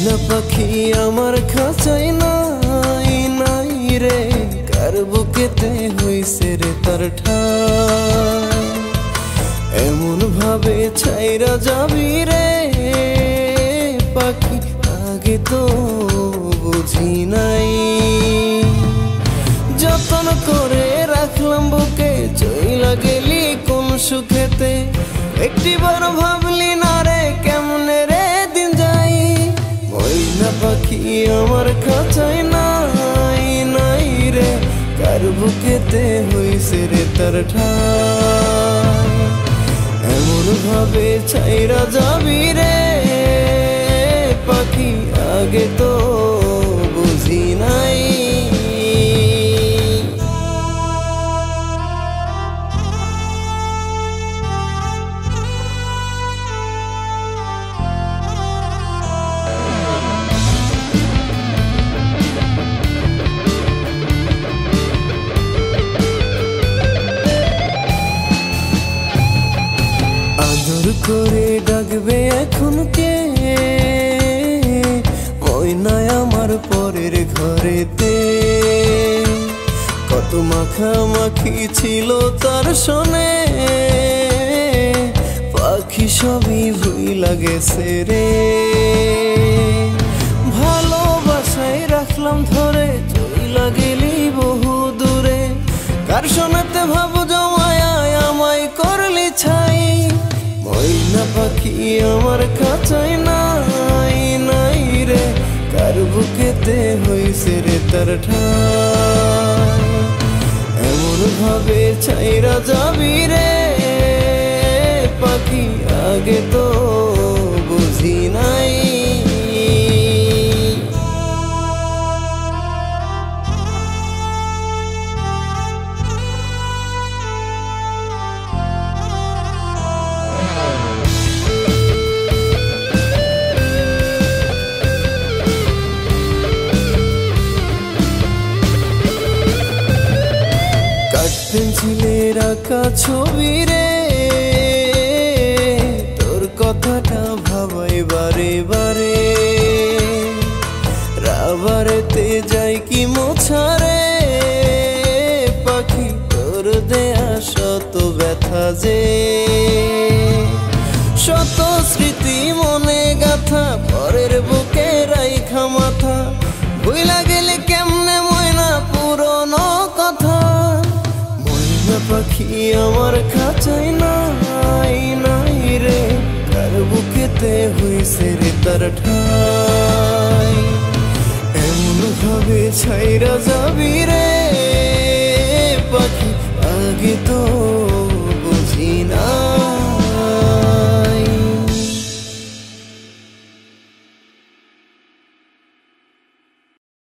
ময়না পাখি আমার খাঁচাই নাই নাই রে, কার বুকেতে হইছে রে তার ঠাই। এমন ভাবে ছাইরা যাবি রে পাখি, আগে তো বুঝি নাই। যতন করে রাখলাম বুকে, চইলা গেলি কোন সুখেতে, একটিবার ভাবলি না রে কেমনে রে দিন যাই। ময়না পাখি আমার খাঁচাই নাই নাই রে, কার বুকেতে হইছে রে তার ঠাই। এমন ভাবে ছাইরা যাবি রে পাখি, আগে তো বুঝি নাই। আদর করে ডাকবে এখন কে, ময়নায় আমার পরের ঘরেতে। কত মাখামাখি ছিল তার শোনে, পাখি সবই ভুইলা গেছে রে। ভালোবাসায় রাখলাম ধরে, চইলা গেলি বহু দূরে, কার শোনাতে ভাবো জমায় আমায় করলি ছাই। ময়না পাখি আমার খাঁচাই নাই নাই রে, কার বুকেতে হইছে রে তার ঠাই। এমন ভাবে ছাইরা যাবি রে পাখি, আগে তো বুঝি নাই। পেন্সিলের আঁকা ছবি রে, তোর কথাটা ভাবাই বারে বারে। রাবারেতে যাই কি মোছা রে পাখি, তোর দেয়া শত ব্যথা যে। শত স্মৃতি মনে গাথা, পরের বুকে রাইখা মাথা, ভুইলা গেলে কেমনে ময়না পুরনো কথা। পাখি আমার খাঁচাই নাই নাই রে, কার বুকেতে হইছে রে তার ঠাই। এমন ভাবে ছাইরা যাবি রে